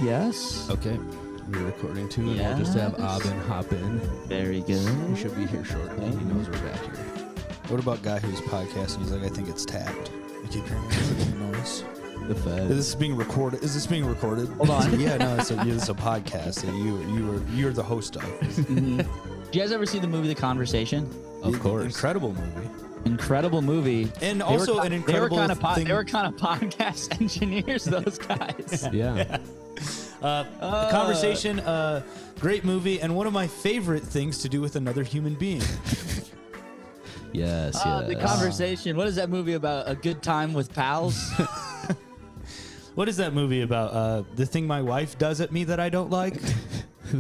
Yes. Okay. We're recording too, and Yes. we'll just have Aben hop in. Very good. He should be here shortly. He knows we're back here. What about guy who's podcasting? He's like, I think it's tapped. I keep hearing the noise. The Fed. Is this being recorded? Hold on. Yeah, no, it's a podcast that you're the host of. Mm-hmm. Do you guys ever see the movie The Conversation? Of course. Incredible movie. Incredible movie. And also an incredible thing. They were kind of podcast engineers, those guys. Yeah. The Conversation, great movie, and one of my favorite things to do with another human being. Yes, The Conversation. What is that movie about? A good time with pals? What is that movie about? The thing my wife does at me that I don't like?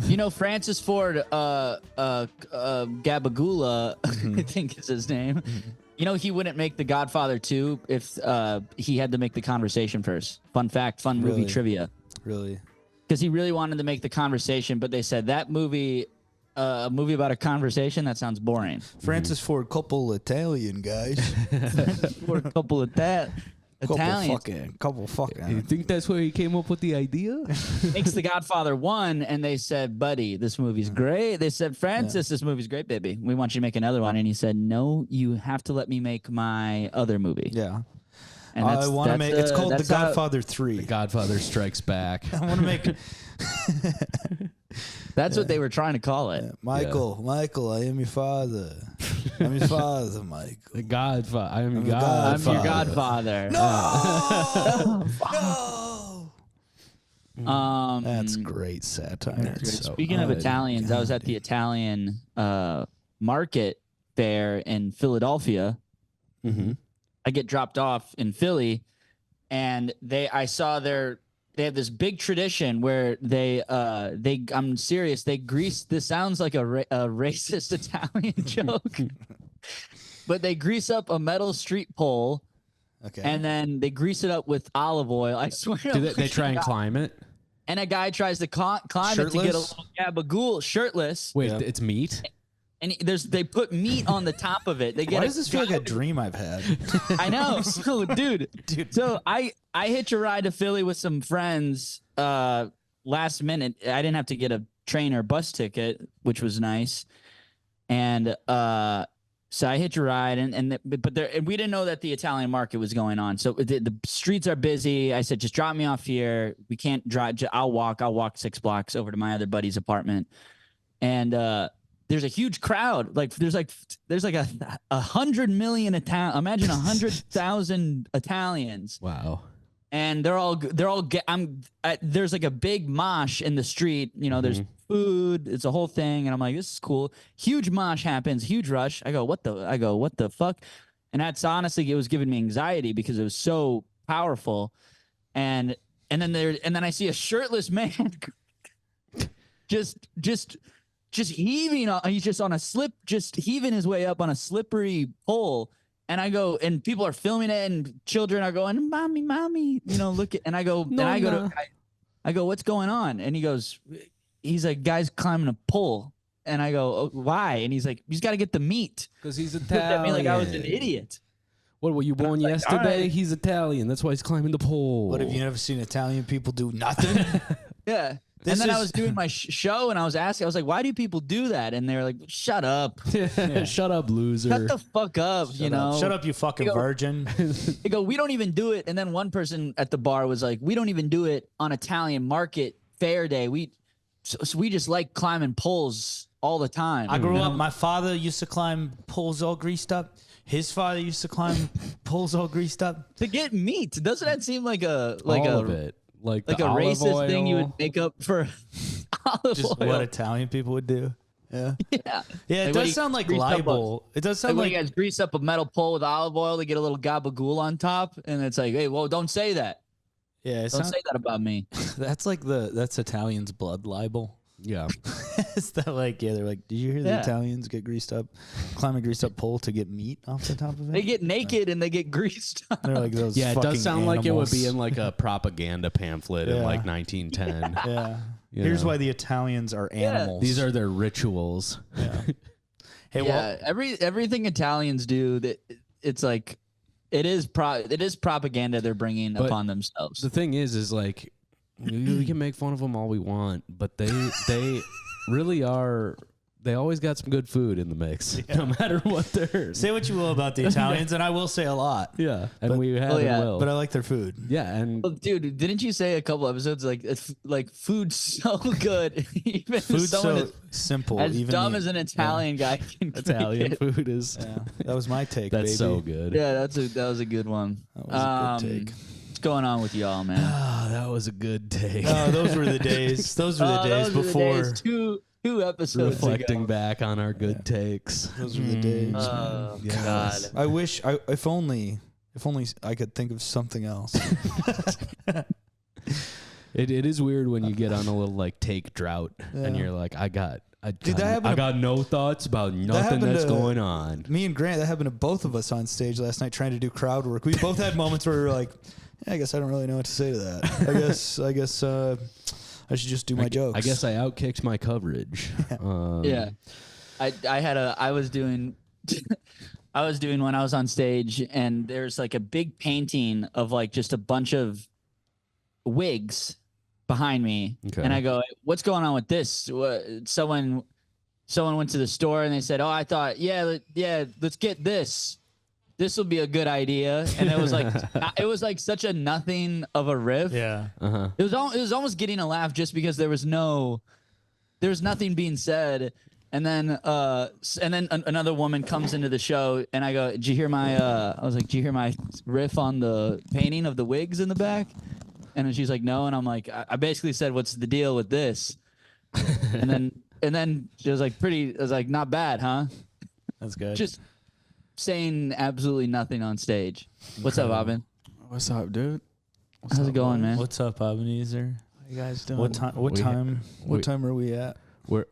You know, Francis Ford Gabagula, I think is his name. You know, he wouldn't make The Godfather 2 if he had to make The Conversation first. Fun fact, fun movie Really? trivia. Really? Because he really wanted to make The Conversation, but they said that movie, a movie about a conversation, that sounds boring. Francis Ford, couple Italian guys. For a couple of that Italians. Couple fucking. You think that's where he came up with the idea? Makes The Godfather 1, and they said, buddy, this movie's great. They said, Francis, this movie's great, baby. We want you to make another one. And he said, no, you have to let me make my other movie. Yeah. And I want to make. It's called The that's how- Godfather 3. The Godfather Strikes Back. I want to make. That's what they were trying to call it. Michael, I am your father. I'm your father, Michael. The Godfather. I'm your the Godfather. I'm your Godfather. No. That's great satire. Speaking of Italians, I was at the Italian market fair in Philadelphia. Mm-hmm. I get dropped off in Philly, and they have this big tradition where I'm serious, they grease. This sounds like a racist Italian joke, but they grease up a metal street pole. Okay. And then they grease it up with olive oil. I swear. Do they try and climb it? And a guy tries to climb it to get a little gabagool, shirtless. Wait, Yeah. it's meat? And they put meat on the top of it. They get Why does this feel like a dream I've had? I know. So, dude. So I hitch a ride to Philly with some friends last minute. I didn't have to get a train or bus ticket, which was nice. And so I hitch a ride, but we didn't know that the Italian market was going on. So the streets are busy. I said, just drop me off here. We can't drive. I'll walk 6 blocks over to my other buddy's apartment. And there's a huge crowd. Like there's like 100 million Italians. Imagine 100,000 Italians. Wow. And there's like a big mosh in the street. You know, there's food. It's a whole thing. And I'm like, this is cool. Huge mosh happens. Huge rush. I go, what the fuck? And that's honestly, it was giving me anxiety because it was so powerful. And then I see a shirtless man just heaving. He's just on a just heaving his way up on a slippery pole. And I go, and people are filming it, and children are going, mommy, you know, look at, and I go, I go, what's going on? And he's like, guys climbing a pole. And I go, oh, why? And he's like, he's got to get the meat. Because he's Looked at me like I was an idiot. What, were you born yesterday? right. He's Italian. That's why he's climbing the pole. What, have you never seen Italian people do nothing? Yeah. And then I was doing my show, and I was like, why do people do that? And they were like, shut up. Shut up, loser. Shut the fuck up, you know? Shut up, you fucking virgin. They go, we don't even do it. And then one person at the bar was like, we don't even do it on Italian market fair day. So we just like climbing poles all the time. I grew up, my father used to climb poles all greased up. His father used to climb poles all greased up. To get meat. Doesn't that seem like All of it. Like a olive racist oil. thing you would make up for olive Just oil? what Italian people would do. Yeah. Yeah. Yeah, it does sound like libel. It does sound when like you guys grease up a metal pole with olive oil to get a little gabagool on top, and it's like, hey, well, don't say that. yeah. Don't say that about me. That's like that's Italians' blood libel. Yeah. Is that like, yeah, they're like, did you hear the Italians get greased up, climb a greased up pole to get meat off the top of it? They get naked and they get greased. They're like those. Yeah, it does fucking sound like it would animals. be in like a propaganda pamphlet in Yeah. like 1910. Yeah. You Here's know. why the Italians are animals. These are their rituals. Yeah. Hey, Yeah, everything Italians do, that it's like it is propaganda they're bringing But upon themselves. The thing is like we can make fun of them all we want, but they really are. They always got some good food in the mix, no matter what they're. Say what you will about the Italians, and I will say a lot. Yeah, and But- we have and will. But I like their food. Yeah, and Well, dude, didn't you say a couple episodes like it's like food's so good, even Food's someone so simple. as even dumb the- as an Italian guy can cook Italian it. food is. Yeah, that was my take. That's baby. so good. Yeah, that was a good one. That was a good take. What's going on with y'all, man? Ah, that was a good take. Oh, those were the days. Those were the days those were the before. days, two episodes Reflecting ago. back on our good takes. Those were the days. Oh Yes. God. I wish. If only I could think of something else. It is weird when you get on a little like take drought and Yeah. you're like, I got no thoughts about nothing happened that's to- going on. Me and Grant, that happened to both of us on stage last night trying to do crowd work. We both had moments where we were like, yeah, I guess I don't really know what to say to that. I guess I should just do my jokes. I guess I outkicked my coverage. Yeah, I was doing when I was on stage, and there's like a big painting of like just a bunch of wigs behind me, Okay. and I go, "What's going on with this?" Someone went to the store and they said, "Oh, I thought, yeah, let's get this. This will be a good idea." And it was like such a nothing of a riff. Yeah. Uh-huh. It was almost getting a laugh just because there was nothing being said. And then another woman comes into the show, and I go, "Did you hear my?" I was like, "Did you hear my riff on the painting of the wigs in the back?" And then she's like, "No." And I'm like, "I basically said, what's the deal with this?" and then she was like, I was like, "Not bad, huh?" That's good. Just saying absolutely nothing on stage. What's up, Aben? What's up, dude? What's How's it up, going, boys? man? What's up, Abenezer? How you guys doing? What time? What We- time? we- What time are we at? What?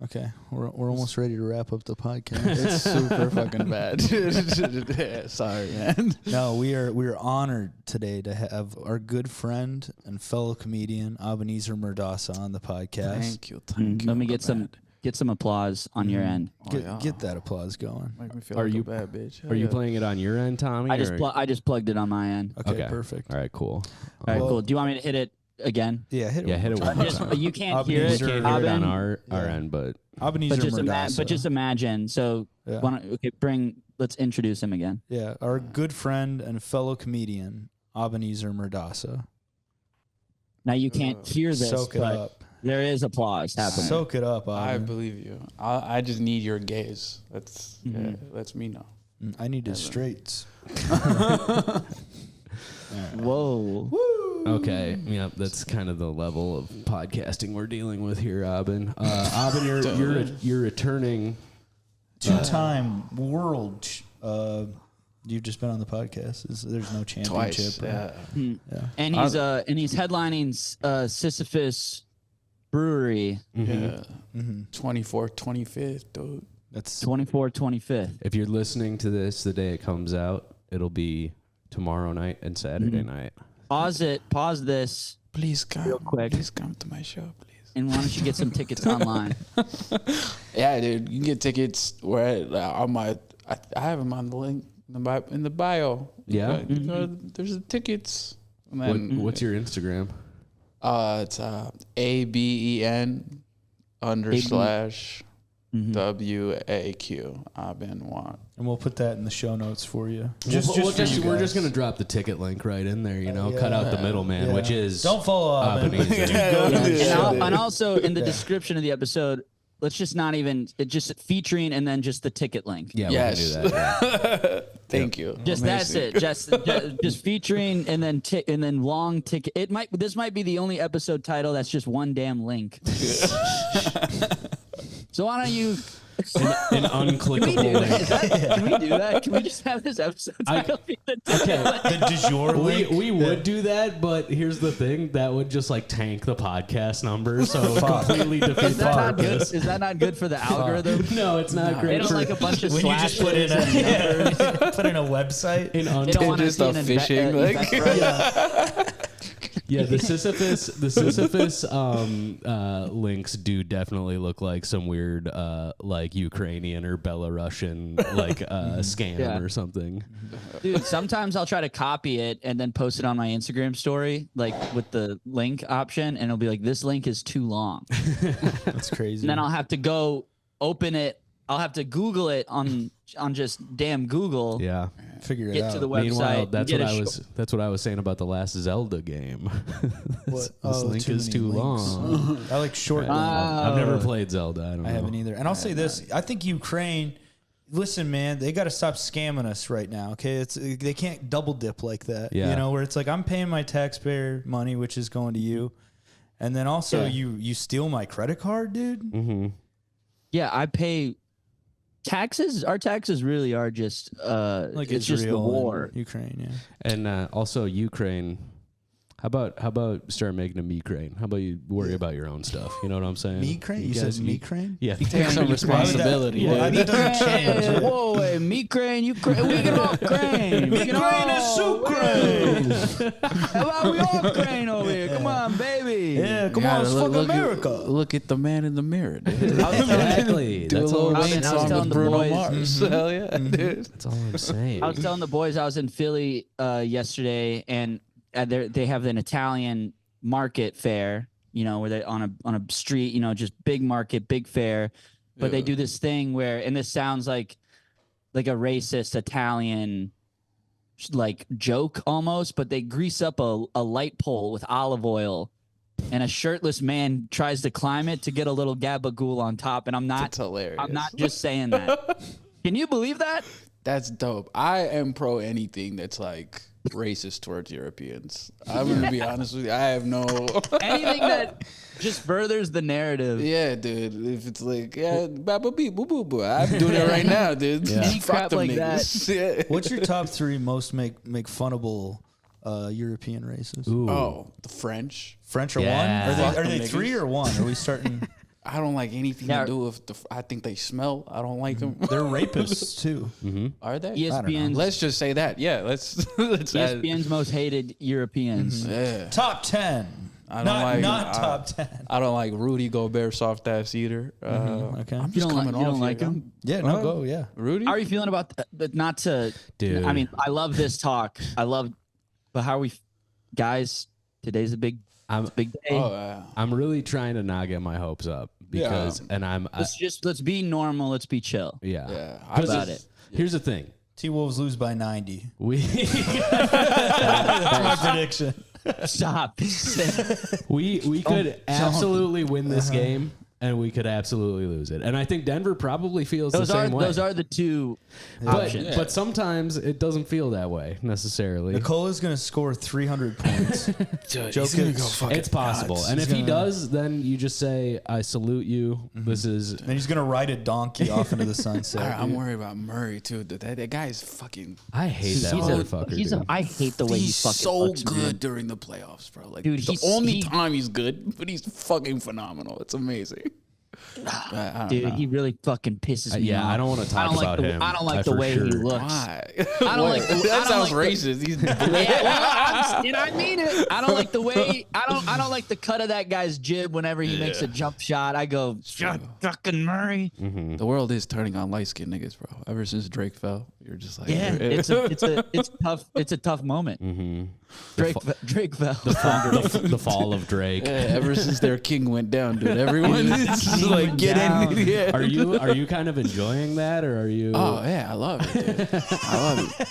Okay, we're almost ready to wrap up the podcast. It's super fucking bad. Yeah, sorry, man. No, we are honored today to have our good friend and fellow comedian Abenezer Merdassa on the podcast. Thank you. Thank you. Let me my get some applause on your end. bad. Get that applause going. Make me feel Are like you- a bad bitch. Are you playing it on your end, Tommy? I or- just plugged it on my end. Okay, Okay. perfect. All right, cool. All right, Well- cool. Do you want me to hit it again? Yeah, hit it. Yeah, hit it one more time. You can't hear it, Abenezer- Can't hear it on Aben, our Yeah. end, but Abenezer Merdassa. but just imagine. So, Yeah. let's introduce him again. Yeah, our good friend and fellow comedian Abenezer Merdassa. Now you can't hear this, Soak it but up. there is applause happening. Soak it up, I Aben. believe you. I just need your gaze. That's Mhm. lets me know. I need his straights. Whoa. okay. Yeah, that's kind of the level of podcasting we're dealing with here, Aben. Aben, you're returning. Two-time world. You've just been on the podcast. There's no championship. Twice. right? Yeah. Yeah. And he's headlining Sisyphus Brewery Yeah. Mm-hmm. 24th, 25th, dude. That's 24th, 25th. If you're listening to this the day it comes out, it'll be tomorrow night and Saturday night. Pause this, Please come. Real quick. Please come to my show, please. and why don't you get some tickets online? Yeah, dude. You can get tickets where on my. I have them on the link in the bio. Yeah? There's the tickets. And What, then, what's your Instagram? It's ABEN / WAQ. I've been one. and we'll put that in the show notes for you. We're for you just guys. gonna drop the ticket link right in there. Cut out the middleman, Yeah. which is Don't follow Abenezer. And also in the description of the episode, let's just not even just featuring and then just the ticket link. Yeah, Yes. we can do that. Yeah. Thank you. Just Amazing. that's it. Just featuring and then long ticket. This might be the only episode title that's just one damn link. So why don't you? An unclickable link. Can we do that? Can we just have this episode title be the title? the du jour link. We would do that, but here's the thing: that would just like tank the podcast numbers, so it would completely defeat Is the that not good? purpose. Is that not good for the algorithm? No, it's not They great. don't for like a bunch of when you just put in slashes a put in a website. an They don't want to Just see a an phishing link. Eventbrite. Yeah, the Sisyphus links do definitely look like some weird like Ukrainian or Belarusian like scam or something. Dude, sometimes I'll try to copy it and then post it on my Instagram story, like with the link option, and it'll be like, this link is too long. That's crazy. And then I'll have to go open it. I'll have to Google it on just damn Google. Yeah. Figure it Get out. to the website. Meanwhile, that's get what a that's what I was saying about the last Zelda game. this link is many too links. long. I like short. I've never played Zelda. I don't know. I haven't either. And I'll say this: I think Ukraine. Listen, man, they got to stop scamming us right now. Okay, they can't double dip like that. Yeah. You know, where it's like I'm paying my taxpayer money, which is going to you, and then also you steal my credit card, dude. Mm-hmm. Yeah, I pay taxes. Our taxes really are just Like it's just the Israel war. and Ukraine, yeah. And also Ukraine. How about start making them Ukraine? How about you worry about your own stuff? You know what I'm saying? Ukraine? You said Ukraine? Yeah. Take some responsibility. Well, dude. that doesn't change. Hey, whoa, hey, Ukraine, we can all Ukraine. We can all Ukraine. How about we all Ukraine over here? Come on, baby. Yeah, come You on, gotta it's fucking America. Look at the man in the mirror, dude. Exactly. Do a That's little all. I Wayne was song telling with the Bruno boys- Mars. Hell yeah, dude. That's all I'm saying. I was telling the boys I was in Philly yesterday, and they have an Italian market fair, you know, where they on a street, you know, just big market, big fair. But they do this thing where, and this sounds like a racist Italian like joke almost, but they grease up a light pole with olive oil, and a shirtless man tries to climb it to get a little gabagool on top. And That's hilarious. I'm not just saying that. Can you believe that? That's dope. I am pro anything that's like racist towards Europeans. I'm gonna be honest with you. I have no Anything that just furthers the narrative. Yeah, dude. If it's like baba beep boo boo boo, I'm doing it right now, dude. Any Fuck crap them like niggas. Yeah. What's your top three most make funnable European races? Ooh. Oh, the French. French are Yeah. one? Fuck Are them they niggas. three or one? Are we starting? I don't like anything Yeah. to do with I think they smell. I don't like them. They're rapists too. Are they? ESPN's, Let's just say that. Yeah, let's add, ESPN's most hated Europeans. yeah. Top 10. I don't like Not top 10. I don't like Rudy Gobert soft ass either. Okay. I'm You just don't coming like- you off don't like here. him? Yeah, no, go. Yeah. Rudy? How are you feeling about not to? Dude. I mean, I love this talk. But how are we, guys? Today's a big day. I'm really trying to not get my hopes up because, and Let's be normal. Let's be chill. Yeah. How about it? Here's the thing. T-Wolves lose by 90. We That's my prediction. Stop. we could absolutely win this game, and we could absolutely lose it. And I think Denver probably feels the same way. Those are the two options. But sometimes it doesn't feel that way necessarily. Nicola's going to score 300 points. Jokic. It's possible. And if he does, then you just say, I salute you. This is And he's going to ride a donkey off into the sunset. I'm worried about Murray too. That guy is fucking. I hate that He's motherfucker. dude. I hate the way He's he fucking so looks, good man. during the playoffs, bro. Like, Dude, the only time he's good, but he's fucking phenomenal. It's amazing. I don't Dude, know. he really fucking pisses me Yeah, off. I don't want to talk about him. I don't like I the for way sure. he looks. Why? I don't like. That sounds racist. He's Yeah, well, and I mean it. I don't like the way. I don't like the cut of that guy's jib whenever he makes a jump shot. I go, shut fucking Murray. The world is turning on light skinned niggas, bro. Ever since Drake fell, you're just like, Yeah, it's tough. It's a tough moment. Drake fell. The fall of Drake. Yeah, ever since their king went down, dude, everyone is just like went get down. in. Yeah. Are you kind of enjoying that, or are you? Oh yeah, I love it. Dude. I love it.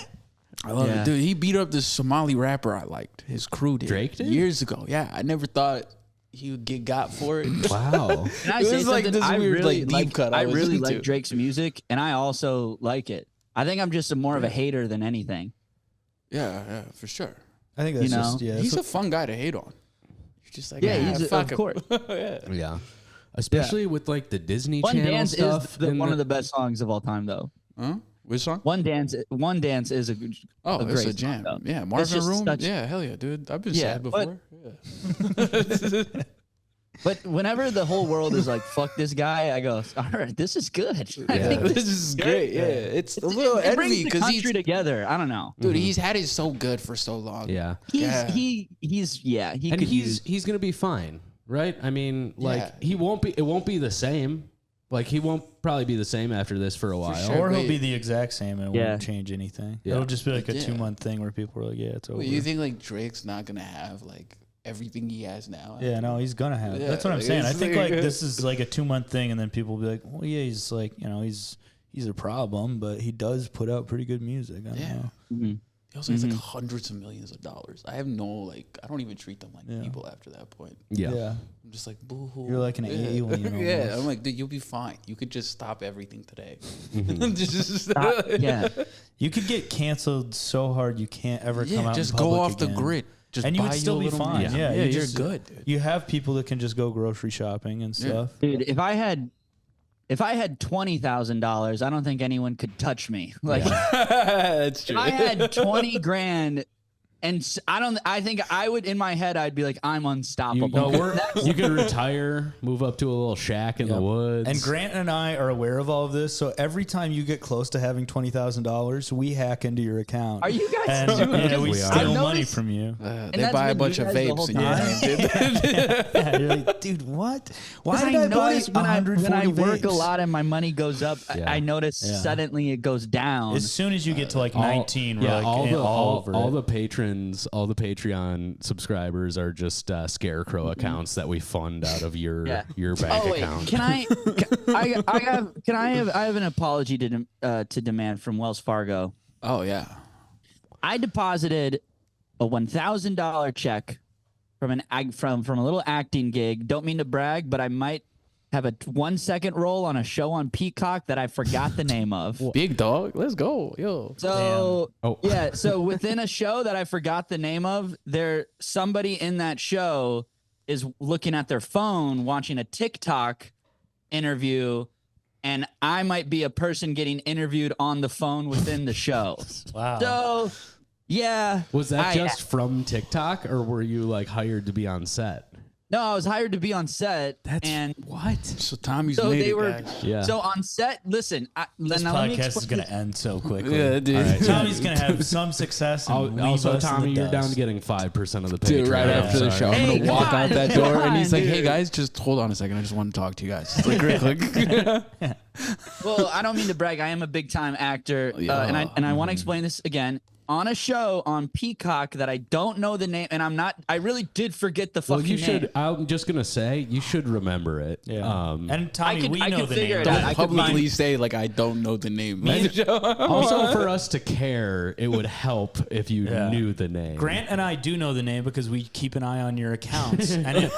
I love Yeah. it, dude. He beat up this Somali rapper I liked. His crew did. Drake did? Years ago. Yeah, I never thought he would get got for it. Wow. Can I It say was like something? this I weird, really like, deep like. cut I I was really into. like Drake's music, and I also like it. I think I'm just more of a hater than anything. Yeah, for sure. I think that's You know, just, yeah. He's a fun guy to hate on. You're just like, Yeah, he's fuck of him. course. Yeah. Yeah. Especially with like the Disney One Channel Dance stuff. is and one of the best songs of all time, though. Huh? Which song? One Dance is a good. Oh, a it's great a jam. song, though. Yeah, It's Marvin just Room. such- Yeah, hell yeah, dude. I've been Yeah, sad but- before. Yeah. But whenever the whole world is like, fuck this guy, I go, all right, this is good. I think This is great. Yeah, it's a little it brings envy the because country he's together. I don't know. dude. He's had it so good for so long. Yeah. He's And he's gonna be fine, right? I mean, like it won't be the same. Like he won't probably be the same after this for a while. sure. Or he'll Wait. be the exact same and it won't change anything. Yeah. It'll just be like a Yeah. 2-month thing where people are like, yeah, it's over. Wait, you think like Drake's not gonna have like everything he has now? Yeah, no, he's gonna have. Yeah, That's what I'm like, saying. I it's think like- like this is like a 2-month thing, and then people will be like, well, yeah, he's like, he's a problem, but he does put out pretty good music. I don't know. Mhm. He also has like hundreds of millions of dollars. I have no like. I don't even treat them like people after that point. Yeah. I'm just like, boo hoo. You're like an alien. Yeah, almost. I'm like, dude, you'll be fine. You could just stop everything today. Yeah. You could get canceled so hard you can't ever come out. just in go public off the again. grid. Just and you buy would still a be little fine. more. Yeah, you're just- good, dude. You have people that can just go grocery shopping and stuff. Dude, if I had $20,000, I don't think anyone could touch me. Like That's true. if I had 20 grand and I think I would, in my head, I'd be like, I'm unstoppable. You could retire, move up to a little shack in the woods. And Grant and I are aware of all of this, so every time you get close to having $$20,000, we hack into your account. Are you guys and doing we We are. steal I've money noticed- from you. they that's buy a been bunch you of guys the whole vapes in your time? name, dude. Yeah, you're like, dude, what? Why Because did I buy notice when I 140 work a vapes? lot and my money goes up, Yeah. I notice suddenly it goes down. As soon as you get to like 19, we're yeah, like all over the it. patrons, all the Patreon subscribers are just scarecrow accounts that we fund out of your bank Oh wait, account. can I have an apology to demand from Wells Fargo. Oh yeah. I deposited a $1,000 check from from a little acting gig. Don't mean to brag, but I might have a 1-second role on a show on Peacock that I forgot the name of. Big dog. Let's go. Yo. So Oh. yeah, so within a show that I forgot the name of, somebody in that show is looking at their phone watching a TikTok interview, and I might be a person getting interviewed on the phone within the show. Wow. So yeah, Was that just from TikTok, or were you like hired to be on set? no, I was hired to be on set. And What? So Tommy's so made they it, were guys. Yeah. so on set. Listen, This now let me podcast is explain going to end so quickly. Yeah, dude. All right. Tommy's going to have some success. And leave Also, us in Tommy, the you're down dust. to getting 5% of the Patreon. Dude, right after the show, I'm Hey, gonna walk come out on, that door, and come he's like, on, "Hey dude. guys, just hold on a second. I just want to talk to you guys." It's like, real quick. Well, I don't mean to brag. I am a big time actor, and I want to explain this again. On a show on Peacock that I don't know the name, and I really did forget the Well, fucking you name. should. I'm just gonna say you should remember it. Yeah. And Tommy, we I know could the figure name. it out. Don't- I could Publicly say like I don't know the name. Also, for us to care, it would help if you Yeah. knew the name. Grant and I do know the name because we keep an eye on your accounts, and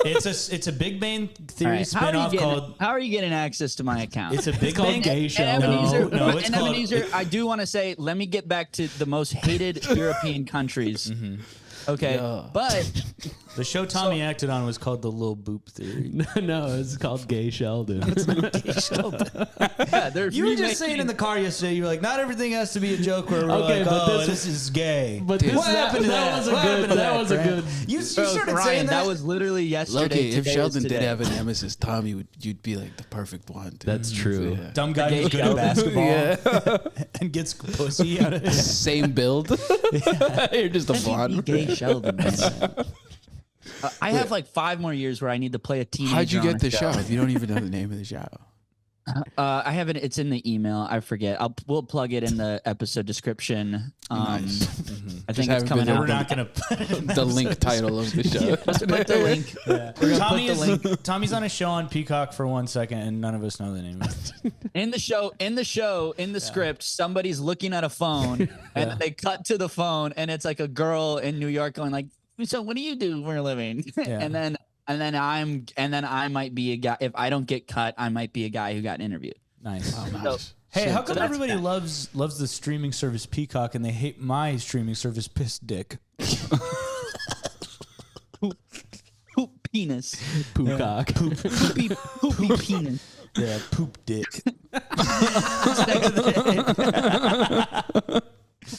it's a Big Bang All Theory right, spinoff called. how are you getting access to my account? It's a Big called Bang. Gay Show. And Ebenezer, No, it's and called- Ebenezer, I do want to say, let me get back to the most hated European countries. Okay, Yeah. but The show Tommy acted on was called The Little Boop Theory. No, it's called Gay Sheldon. yeah, they're You were just remaking- saying in the car yesterday, you were like, not everything has to be a joke where we're Okay, like, but oh, this- this is gay. But this, What happened to that? was a What happened good. to That was a Grant? good. You Bro, started Ryan, saying that was literally yesterday. Loki, if Today is Sheldon did today. have a nemesis, Tommy, you'd be like the perfect one. Dude. That's true. Yeah. Dumb guy Gay who's good at Sheldon. basketball and gets pussy out of it. Same build. You're just a blonde. Gay Sheldon. Man. I have like 5 more years where I need to play a teenager. How'd you on get a the show if you don't even know the name of the show? I haven't. It's in the email. I forget. We'll plug it in the episode description. Nice. I think it's haven't coming been out. We're not going to. The link title of the show. Just put the link. Tommy put the is, Tommy's on a show on Peacock for 1 second, and none of us know the name of it. In the script, somebody's looking at a phone, and they cut to the phone, and it's like a girl in New York going like, "So what do you do for a living?" Yeah. and then I might be a guy. If I don't get cut, I might be a guy who got interviewed. Nice. Nice. Hey, how So come that's everybody that. loves the streaming service Peacock and they hate my streaming service Piss Dick? Poop penis. Poopcock. Poopy penis. Yeah, poop dick.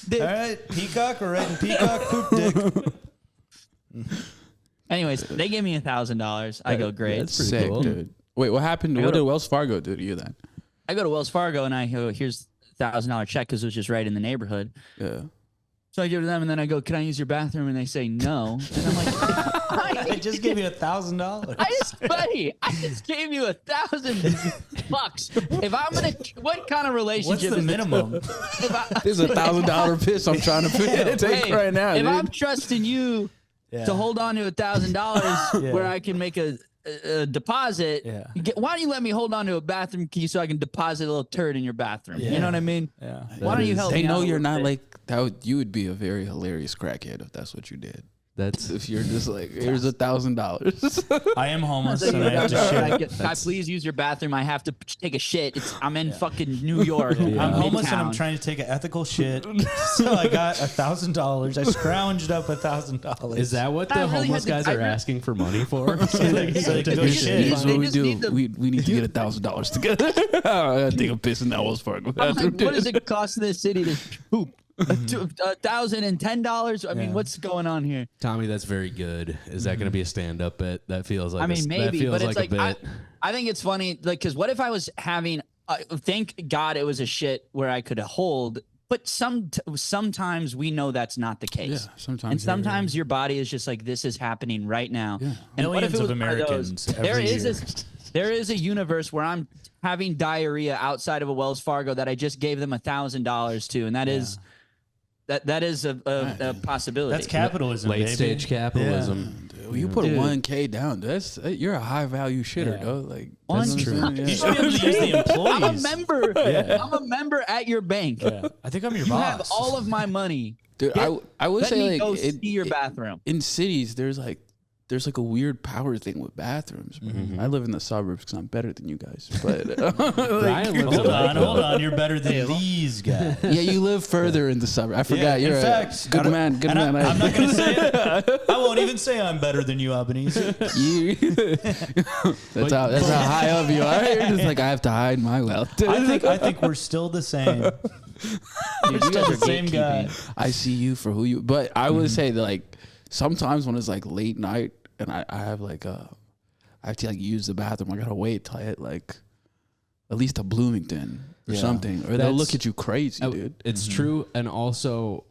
Dick. All right, Peacock. We're writing Peacock, poop dick. Anyways, They gave me $1,000. I go, great. That's pretty Sick, cool. dude. Wait, what happened? What did Wells Fargo do to you then? I go to Wells Fargo and I go, here's $1,000 check because it was just right in the neighborhood. Yeah. So I give it to them and then I go, can I use your bathroom? And they say no. And I'm like, I just gave you $1,000. I just gave you $1,000. If I'm gonna, what kind of relationship? What's the minimum? There's $1,000 piss I'm trying to take right now, if dude. I'm trusting you to hold on to $1,000 where I can make a deposit, why don't you let me hold on to a bathroom key so I can deposit a little turd in your bathroom? You know what I mean? Yeah. Why don't you help me? They know out you're with not it? like that. You would be a very hilarious crackhead if that's what you did. That's If you're just like, here's $1,000. I am homeless So and I have to shit. can I please use your bathroom? I have to take a shit. I'm in fucking New York. I'm homeless and I'm Midtown. trying to take an ethical shit. So I got $1,000. I scrounged up $1,000. is that what I the really homeless had to- guys are I- asking for money for? so they can go They shit? Here's they what we just do. need to- We need to get $1,000 together. I gotta take a piss in that Wells Fargo I'm bathroom. like, what does it cost this city to poop? $1,010? I mean, what's going on here? Tommy, that's very good. Is that going to be a stand-up bit? That feels like I mean, that maybe, feels but it's like a like bit. I think it's funny, like, because what if I was having? Thank God it was a shit where I could hold. But sometimes we know that's not the case. Yeah, sometimes. And sometimes your body is just like, this is happening right now. Yeah. And what if Millions it of was one of those- Americans There every is year. there is a universe where I'm having diarrhea outside of a Wells Fargo that I just gave them $1,000 to, and that is that is a possibility. That's capitalism, baby. Late-stage capitalism. Dude, you put 1K down. You're a high value shitter, Yeah. though. Like That's true. You should be able to use the employees. I'm a member. I'm a member at your bank. Yeah. I think I'm your You boss. have all of my money. Dude, I would Let say me like go see your bathroom. in cities, there's like a weird power thing with bathrooms. Man. I live in the suburbs because I'm better than you guys. But Ryan lives Hold in on. You're better than these guys. yeah, you live further in the suburbs. I forgot. in You're fact, a good man. Good and man. I'm not going to say it. I won't even say I'm better than you, Abenezer. That's how high up you are. You're just like, I have to hide my wealth. I think we're still the same. We're still the same guy. I see you for who you. But I would say that like sometimes when it's like late night and I have like I have to like use the bathroom. I gotta wait till I hit like at least a Bloomington or something, or they'll look at you crazy, dude. It's true, and also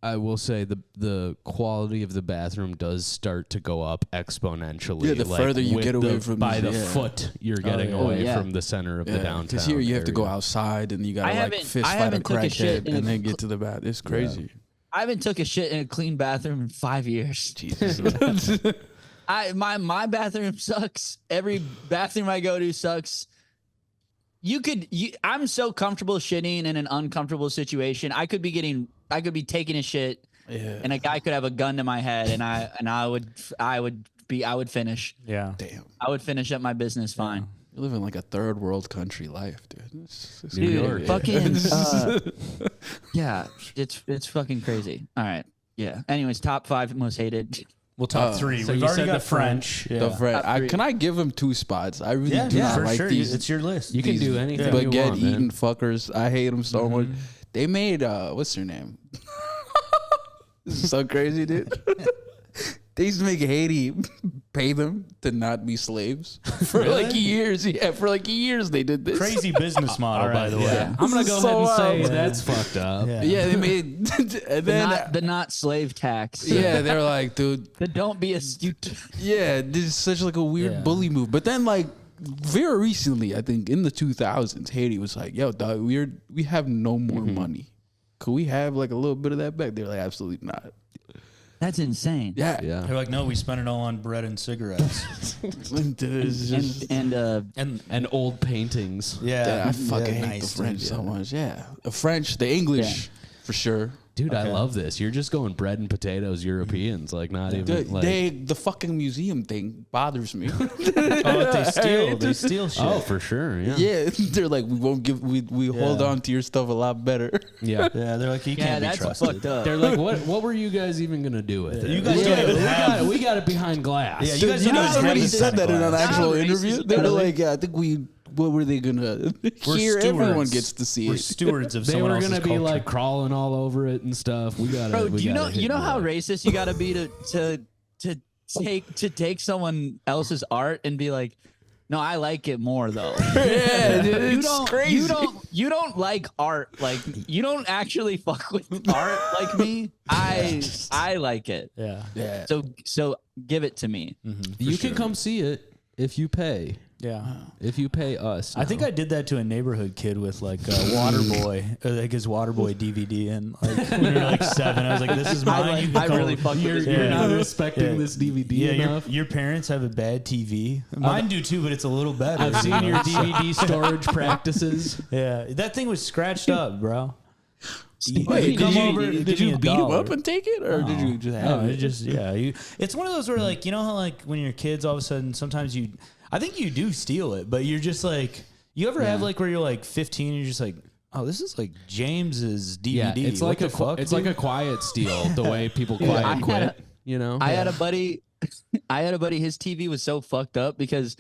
I will say the quality of the bathroom does start to go up exponentially. Yeah, the further you with get away from by the- the yeah. foot you're getting away from the center of the downtown. Because here you have to go area. outside and you gotta like haven't- fist I fight a haven't took a shit crackhead in a and then get to the bath. It's crazy. I haven't took a shit in a clean bathroom in 5 years. Jesus. My bathroom sucks. Every bathroom I go to sucks. I'm so comfortable shitting in an uncomfortable situation. I could be taking a shit, and a guy could have a gun to my head, and I would finish. Yeah. Damn. I would finish up my business fine. You're living like a third world country life, dude. It's New Dude, York. fucking yeah, it's fucking crazy. All right, yeah. Anyways, top 5 most hated. Well, top 3. so We've you already said got the French. The French. Top 3. Can I give him 2 spots? I really Yeah, do not for like sure. these. It's your list. You can do anything you baguette want, eating man. fuckers. I hate them so much. They made what's her name? This is so crazy, dude. They used to make Haiti pay them to not be slaves for like years. Yeah, for like years they did this. Crazy business model, by the way. Yeah. I'm gonna This go is ahead and so say wild. that's fucked up. Yeah, they made and then The not slave tax. yeah, they're like, dude, The don't be a yeah, this is such like a weird bully move. But then like very recently, I think in the 2000s, Haiti was like, yo, dog, we have no more money. Could we have like a little bit of that back? They're like, absolutely not. That's insane. Yeah. They're like, no, we spent it all on bread and cigarettes. It's just- And old paintings. yeah, I fucking hate nice, the French dude. so much. Yeah, the French, the English, for sure. Dude, I love this. You're just going bread and potatoes Europeans, like not even like The fucking museum thing bothers me. They steal shit. Oh, for sure. Yeah. Yeah, they're like, we won't give, we hold on to your stuff a lot better. Yeah. Yeah, they're like, you Yeah, can't be that's trusted. fucked up. They're like, what were you guys even gonna do with it? You guys don't even have. we got it behind glass. Yeah, you guys You don't know, even have somebody this said kind of that in an class. actual Racist, interview. you They were gotta like, yeah, I think what were they gonna? Here, everyone gets to see We're it. stewards of They someone were else's gonna be culture. like crawling all over it and stuff. We got Bro, do you know how racist you got to be to take someone else's art and be like, no, I like it more though. Yeah, dude, it's crazy. You don't like art, like you don't actually fuck with art like me. I like it. Yeah. So give it to me. You can come see it if you pay. Yeah. If you pay us. I think I did that to a neighborhood kid with like Waterboy, like his Waterboy DVD, and like when we were like 7, I was like, "This is mine." I really fucked with You're not respecting this DVD enough. Your parents have a bad TV. Mine do too, but it's a little better. I've seen your DVD storage practices. Yeah, that thing was scratched up, bro. Wait, Did did you beat him up and take it, or did you just have it? It's one of those where like, you know how like when you're kids, all of a sudden sometimes I think you do steal it, but you're just like, you ever have like where you're like 15 and you're just like, oh, this is like James's DVD. Yeah, it's like like a quiet steal. The way people quiet quit. I had a buddy. His TV was so fucked up because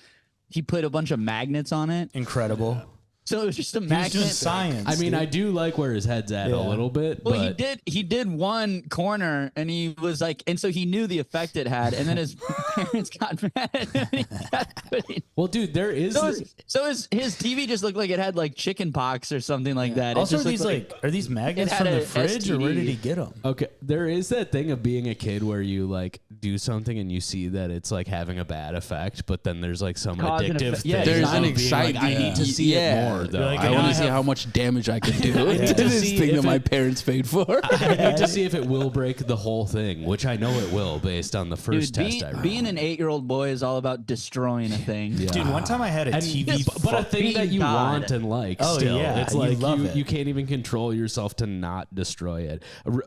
he put a bunch of magnets on it. Incredible. So it was just a He was magnet. doing science. I mean, dude. I do like where his head's at a little bit. Well, but he did one corner, and he was like, and so he knew the effect it had, and then his parents got mad at him. And he kept putting, well, dude, there is. so his TV just looked like it had like chicken pox or something like that. It Also, just are these looked like are these magnets it from had the a fridge, or where STD. did he get them? Okay, there is that thing of being a kid where you like do something and you see that it's like having a bad effect, but then there's like some Cause and addictive effect. thing. Yeah, There's of an being excitement. Like, I need to see it more, though. Like, I I want to have- see how much damage I can do to to this see thing if that my it- parents paid for. I need to see if it will break the whole thing, which I know it will based on the first Dude, test I ran. being an 8-year-old boy is all about destroying a thing. Yeah. Dude, one time I had a And- TV, but a thing that you God. want and like. Oh, still. yeah, It's you like love it. you can't even control yourself to not destroy it.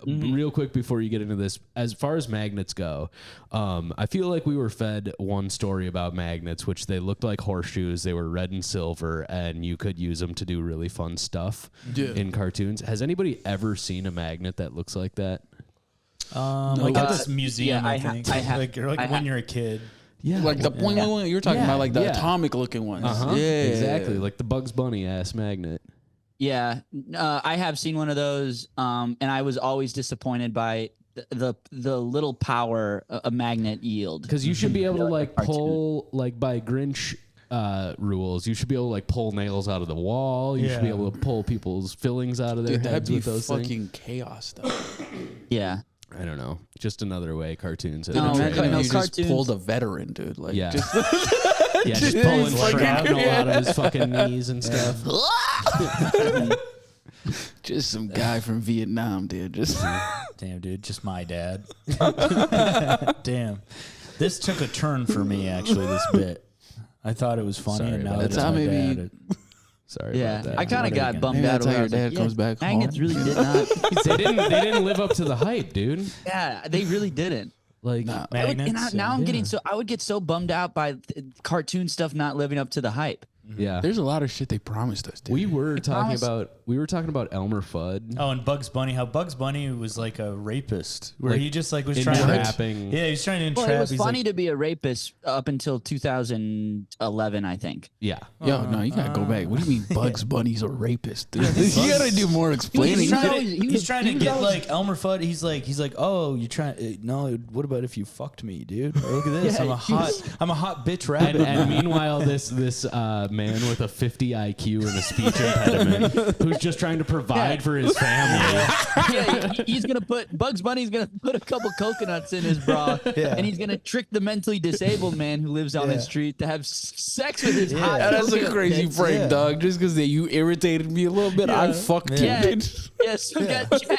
Real quick before you get into this, as far as magnets go, I feel like we were fed one story about magnets, which they looked like horseshoes. They were red and silver, and you could use them to do really fun stuff in cartoons. Has anybody ever seen a magnet that looks like that? like at this museum, yeah, I think. Like when you're a kid. Yeah, Like the point one you're talking about, like the atomic looking ones. Uh-huh. Yeah, exactly, like the Bugs Bunny ass magnet. Yeah, I have seen one of those, and I was always disappointed by the little power a magnet yield. Because you should be able to like pull, like by Grinch rules, you should be able to like pull nails out of the wall. You should be able to pull people's fillings out of their Dude, that'd heads be with those things. fucking chaos, though. Yeah. I don't know. Just another way cartoons. have No, been man, trained. no, you just cartoons- pulled a veteran, dude. Like, Yeah. just Yeah, just pulling fucking- shrapnel out of his fucking knees and stuff. just some guy from Vietnam, dude. Just Damn, dude, just my dad. Damn, this took a turn for me actually. This bit, I thought it was funny, Sorry and now about that it's that. my That's how maybe- dad. Sorry Yeah, about that. I kind of got bummed Maybe out. that's how when I your was like, dad comes back home. Magnets really did not. they didn't live up to the hype, dude. Yeah, they really didn't. Like Nah. Magnets, Now I'm yeah. getting I would get so bummed out by cartoon stuff not living up to the hype. yeah. There's a lot of shit they promised us, dude. We were talking promise- about Elmer Fudd. Oh, and Bugs Bunny, how Bugs Bunny was like a rapist, where Like, he just like was trying to. entrapping. Yeah, he was trying to entrap. Well, it was He's funny like, to be a rapist up until 2011, I think. Yeah. Yo, no, you gotta go back. What do you mean Bugs Bunny's a rapist, dude? You gotta do more explaining. He's trying, always- he he's was- trying to he was get always- like Elmer Fudd. He's like, oh, you're trying. No, what about if you fucked me, dude? Look at this. Yeah, I'm a hot bitch And, rabbit. and meanwhile, this man with a 50 IQ and a speech impediment, who's just trying to provide for his family. Yeah, he's gonna put Bugs Bunny's gonna put a couple coconuts in his bra, Yeah. and he's gonna trick the mentally disabled man who lives on Yeah. the street to have sex with his hot. Yeah, That's a coconut crazy tits. frame, Yeah. dog. Just because you irritated me a little bit, I fucked Yeah. you, dude. Yeah, so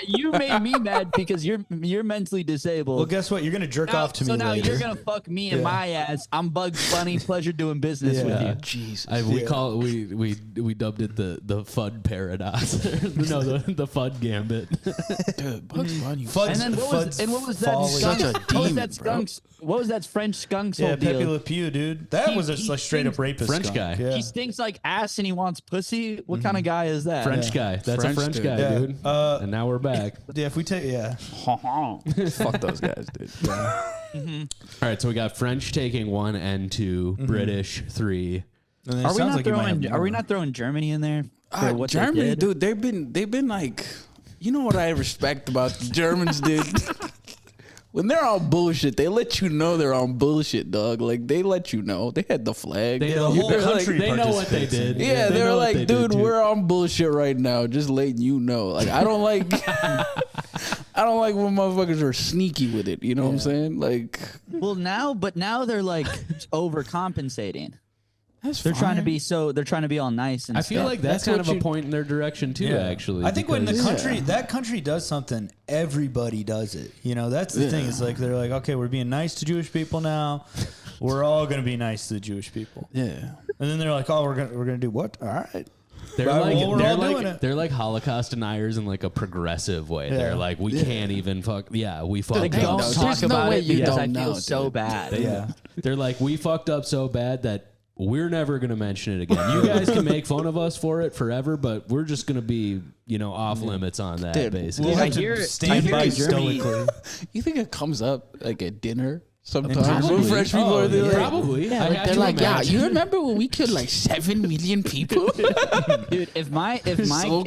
you made me mad because you're mentally disabled. Well, guess what? You're gonna jerk off to so me now later. you're gonna fuck me in Yeah. my ass. I'm Bugs Bunny. Pleasure doing business with Yeah. you. Jesus. We dubbed it the Fudd paradox. No, the Fudd gambit. Dude, Bugs Bunny. Fud's- And then what was that folly. skunk? Such a what was demon, that skunk's? What was that French skunk's Yeah, whole Pepe deal? Le Pew, dude. That He- was a he like, straight up thinks- rapist. French skunk. guy. Yeah. He stinks like ass and he wants pussy. What kind of guy is that? French guy. That's French a French dude. guy, Yeah. dude. And now we're back. Yeah, if we take Fuck those guys, dude. All right, so we got French taking 1 and 2, British 3. And it Are we sounds not like you might have throwing? Are we more. not throwing Germany in there? For what they Germany, did? dude, they've been like, you know what I respect about the Germans, dude? when they're on bullshit, they let you know they're on bullshit, dog. Like they let you know. They had the flag. The whole country they know what they did. Yeah, they were like, dude, we're on bullshit right now. Just letting you know. Like I don't like I don't like when motherfuckers are sneaky with it. You know what I'm saying? Like, well, now they're like overcompensating. they're trying to be all nice and I feel stuff. like that's kind of a point in their direction too. Actually, I think when that country does something, everybody does it. You know, that's the thing. It's like they're like, okay, we're being nice to Jewish people now. We're all gonna be nice to the Jewish people. Yeah. And then they're like, oh, we're gonna do what? All right. They're like Holocaust deniers in like a progressive way. Yeah. They're like, we can't even fuck. Yeah, we fucked Like, up. don't There's talk no about way it you because I don't feel know, so dude. bad. They're like, we fucked up so bad that we're never gonna mention it again. You guys can make fun of us for it forever, but we're just gonna be, off limits on that. Dude, basically, We'll I have to hear- stand I by hear Germany- stoically. You think it comes up like at dinner sometimes Probably. when French people are there? Like, probably. I have they're to like, yeah, imagine. you remember when we killed like 7 million people? Dude, if my So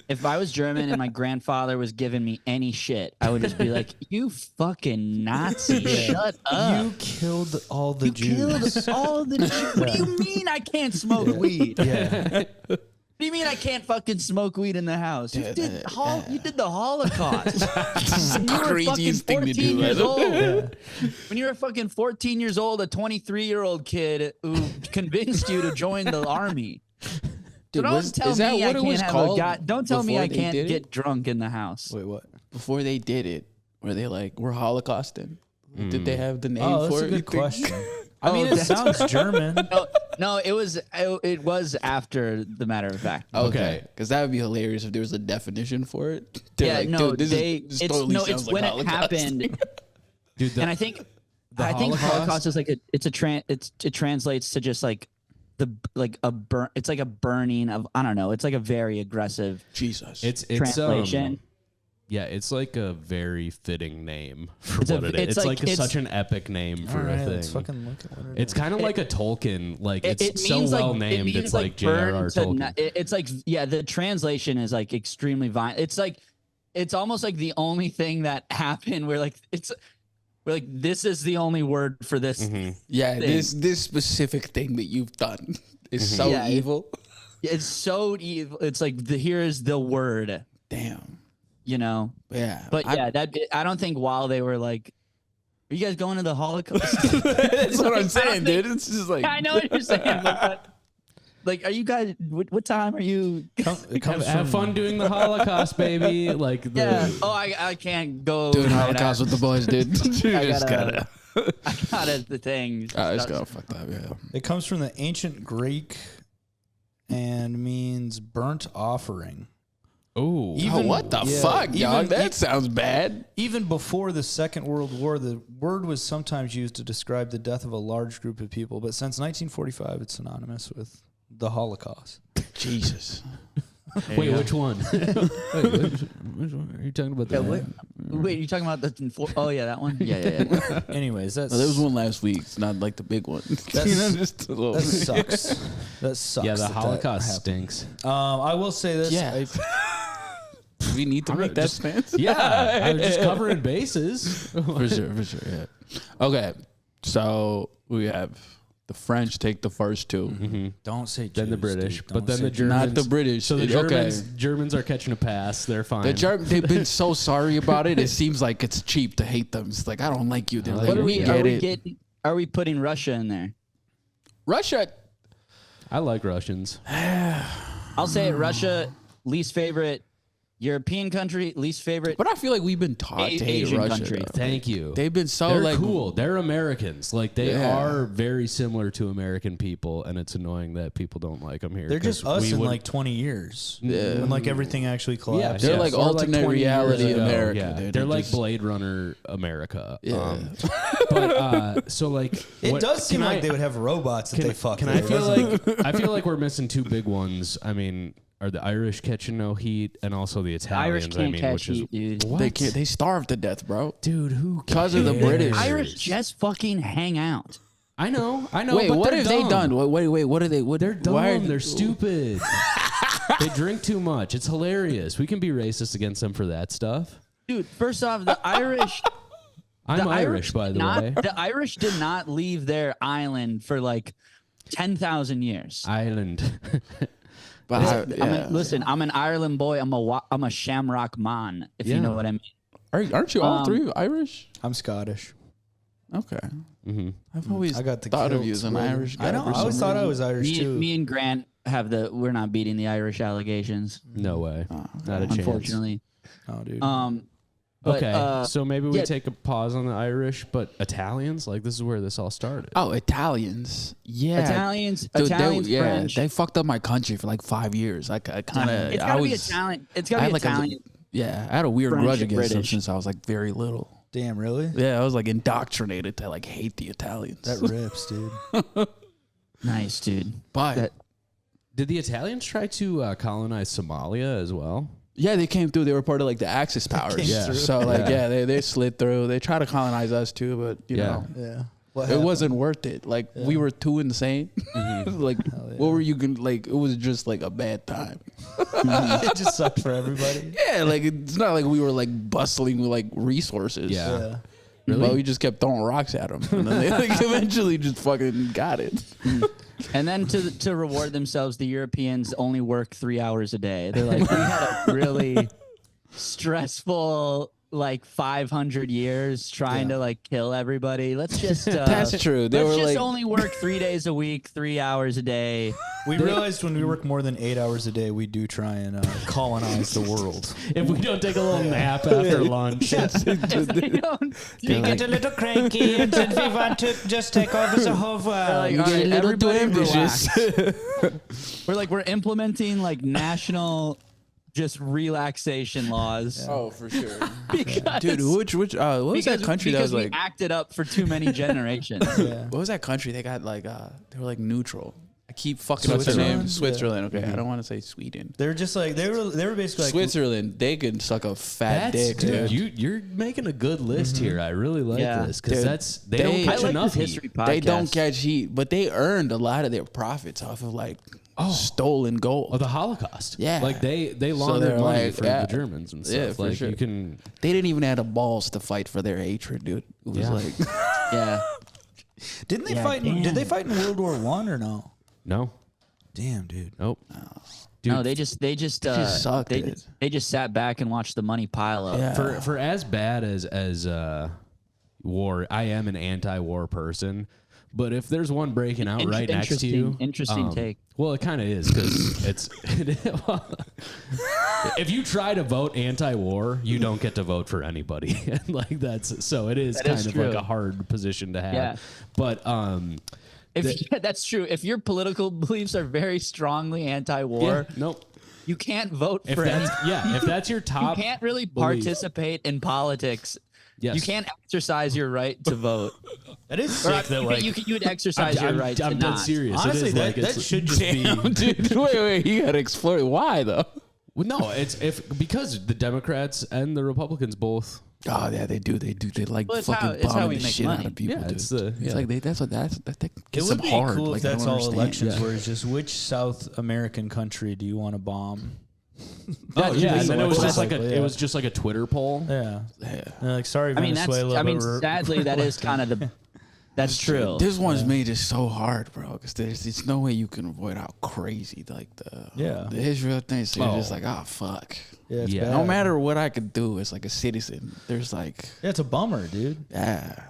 if I was German and my grandfather was giving me any shit, I would just be like, "You fucking Nazi, shut up! You killed all the You Jews. killed all the Jews. What do you mean I can't smoke weed? Yeah. What do you mean I can't fucking smoke weed in the house? You did the Holocaust. When you were Craziest thing fucking to 14 do, years right? old. When you were fucking 14 years old, a 23-year-old kid who convinced you to join the army. Dude, So don't tell is that me I what it was can't have called? don't tell me before I they can't did it? get drunk in the house. Wait, what? Before they did it, were they like, we're Holocausting? Did they have the name Oh, for that's a it? good you think? question. I mean, it sounds German. No, it was after the matter of fact. Okay, because that would be hilarious if there was a definition for it. They're Yeah, like, no, dude, this totally it's sounds like when it Holocaust. happened. Dude, And I think Holocaust is like it translates to just like it's like a burning of, I don't know, it's like a very aggressive Jesus. it's translation. Yeah, it's like a very fitting name for It's a- what it is. it's It's like- like it's- such an epic name for All right, a thing. let's fucking look at what it It's is. kind of like a Tolkien. Like It it's so means well it named. means It's like J.R.R. burn to Tolkien. it's like, yeah, the translation is like extremely violent. It's almost like the only thing that happened where like this is the only word for this. Mm-hmm. yeah, thing. this specific thing that you've done is so Yeah, evil. It's so evil. It's like here is the word, Damn. Yeah. But I don't think while they were like, are you guys going to the Holocaust? That's what I'm saying, think- dude. It's just like, I know what you're saying. But like, are you guys? What time are you? Have fun doing the Holocaust, baby. Like the, Yeah. Oh, I can't go. doing right Holocaust with the boys, dude. You I just gotta- gotta. I got it. The thing. I just got fucked up, yeah. It comes from the ancient Greek and means burnt offering. Oh, What the fuck, dog? That sounds bad. Even before the Second World War, the word was sometimes used to describe the death of a large group of people, but since 1945, it's synonymous with the Holocaust. Jesus. wait, which one? Which one? Are you talking about Yeah, the? wait, you talking about the? Oh yeah, that one. Yeah. Anyways, that's Well, there was one last week. It's not like the big one. Just a little. that sucks. That sucks. Yeah, the that Holocaust happened. stinks. I will say this. Yeah. We need to make that just- stance. Yeah, I was just covering bases. for sure, yeah. Okay, so we have the French take the first two, Don't say Then the Jews, British, dude. but Don't then say the Jews. Germans. not the British. So the Okay. Germans are catching a pass. They're fine. They've been so sorry about it. It seems like it's cheap to hate them. It's like, I don't like you. They're like, What we get it. Are we putting Russia in there? Russia. I like Russians. I'll say it. Russia, least favorite European country, least favorite. But I feel like we've been taught to hate Asian Russia. country. Thank you. They've been so They're like cool. They're Americans. Like they Yeah. are very similar to American people, and it's annoying that people don't like them here. They're just 'cause us we in would- like 20 years. Yeah. When like everything actually collapsed. They're like or alternate 20 years reality ago. America, Yeah. dude. They're They're like just- Blade Runner America. Yeah. But so like It what- does seem can like I- they would have robots that they fuck. Can I with, feel doesn't it? like I feel like we're missing two big ones. I mean, are the Irish catching no heat, and also the Italians? Irish can't catch which is heat, dude. what? They can't. They starve to death, bro. Dude, who? Because of the cares? British. Irish just fucking hang out. I know. Wait, but what they're have they dumb. done? Wait, what are they? What, They're dumb. why are- They're stupid. They drink too much. It's hilarious. We can be racist against them for that stuff. Dude, first off, the Irish. I'm Irish, by the way. The Irish did not leave their island for like 10,000 years. Island. But Listen, I'm an Ireland boy. I'm a Shamrock man, if you know what I mean. Aren't you all three Irish? I'm Scottish. Okay. Mm-hmm. I've always I got the thought of kilt you as an sweater. Irish guy. I know. I always thought I was Irish too. Me and Grant have we're not beating the Irish allegations, No way. Not a chance. unfortunately. Oh, dude. But, Okay, so maybe we yeah. take a pause on the Irish, but Italians, like this is where this all started. Oh, Italians. Yeah. Italians, Dude, Italians, French. they fucked up my country for like 5 years. Like I kind of, It's gotta be Italian. It's gotta be Italian. I had a weird French grudge and against them British. since I was like very little. Damn, really? Yeah, I was like indoctrinated to like hate the Italians. That rips, dude. Nice, dude. But That- Did the Italians try to colonize Somalia as well? yeah, they came through. They were part of like the Axis powers. Yeah. So like they slid through. They tried to colonize us too, but you know. Yeah. It wasn't worth it. Like we were too insane. Like what were you gonna like? It was just like a bad time. It just sucked for everybody. Yeah, like it's not like we were like bustling with like resources. Yeah. Really? But we just kept throwing rocks at them, and then they like, eventually just fucking got it. And then to reward themselves, the Europeans only work 3 hours a day. They're like, we had a really stressful like 500 years trying to like kill everybody. Let's just That's true. They let's were just like, only work 3 days a week, 3 hours a day. We realized when we work more than 8 hours a day, we do try and colonize the world. If we don't take a little nap after lunch. If they don't, We get a little cranky and then we want to just take over the whole world. like, you all get right, a little too everybody ambitious. relax. we're implementing like national just relaxation laws. Oh, for sure. Because, Dude, what was that country that was we like? acted up for too many generations. What was that country? They got like they were like neutral. I keep fucking up their name. Switzerland? Switzerland. Okay, I don't want to say Sweden. They're just like they were basically like Switzerland, they can suck a fat That's, dick, dude, dude. you're making a good list here. I really like Yeah. this because Dude, that's they they- don't I catch like enough this heat. history podcast. They don't catch heat, but they earned a lot of their profits off of like stolen gold. Oh, the Holocaust. Yeah. Like they So laundered they're money like, for yeah. the Germans and stuff. Yeah, for like sure. you can. They didn't even have the balls to fight for their hatred, dude. It was Yeah. like Yeah. didn't they Yeah, fight? damn. Did they fight in World War I or no? No. Damn, dude. Nope. Dude, No, they just sucked, they, dude. they just sat back and watched the money pile up. Yeah. for as bad as war, I am an anti-war person. But if there's one breaking out right next to you, Interesting take. Well, it kind of is because it's. If you try to vote anti-war, you don't get to vote for anybody, and like that's so. It is That kind is of true. like a hard position to have. Yeah. But That's true. If your political beliefs are very strongly anti-war, nope. you can't vote If for any. that's if that's your You top, can't really belief. participate in politics. Yes. You can't exercise your right to vote. That is Or, sick. That like you would exercise your right to I'm dead not. serious. honestly, it is that, like that it's, should just be. dude, wait, you gotta explore it. Why though? well, no, it's because the Democrats and the Republicans both. Oh yeah, they do. They like Well, it's fucking how- it's how bombing we the make shit out money. of people. Yeah, dude. it's the- It's yeah. like that It gets would them be hard. cool Like, if I that's don't all understand. elections, Yeah. where it's just which South American country do you want to bomb? Oh yeah, and then it was just like Basically, it was just like a Twitter poll. Yeah. Yeah. They're like, sorry, I mean, Venezuela. but we're- sadly, that is kind of the. That's true. This one's made it so hard, bro. Because there's no way you can avoid how crazy like the Israel thing. So you're just like, oh fuck. Yeah, it's Yeah. bad. No matter what I could do as like a citizen, there's like, Yeah, it's a bummer, dude. yeah.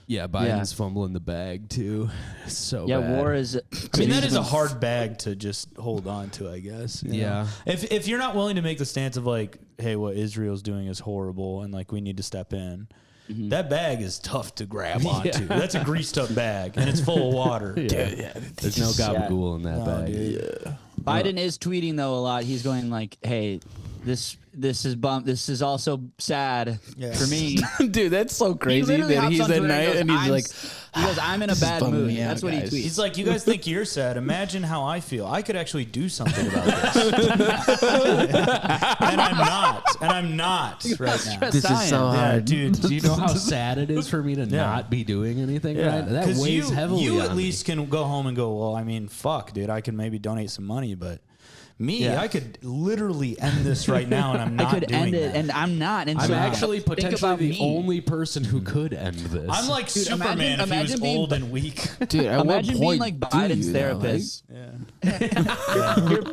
Yeah, Biden's fumbling the bag too. So Yeah, bad. war is. I mean, that is a hard bag to just hold on to, I guess. you know? Yeah. If you're not willing to make the stance of like, hey, what Israel's doing is horrible and like we need to step in, that bag is tough to grab onto. That's a greased up bag and it's full of water. Yeah. There's no gabagool in that bag. Dude. Biden is tweeting though a lot. He's going like, "Hey, this is also sad Yes. for me." Dude, that's so He crazy literally that hops he's on at Twitter night and he's "I'm like, he goes, "I'm in a "This is bad bumming mood." me out, That's what he guys." tweets. He's like, you guys think you're sad. Imagine how I feel. I could actually do something about this. And I'm not right now. this is so Yeah, hard. dude. Do you know how sad it is for me to not be doing anything Yeah, right? That because weighs heavily you on at me. least can go home and go, well, I mean, fuck, dude, I can maybe donate some money, but Yeah. I could literally end this right now, and I'm not I could doing end it, that. and I'm not. And I'm so actually think potentially about the me. only person who could end this. I'm like Dude, Superman if he was imagine being- old and weak. Dude, at Imagine what being point like do Biden's you, though? therapist. Yeah.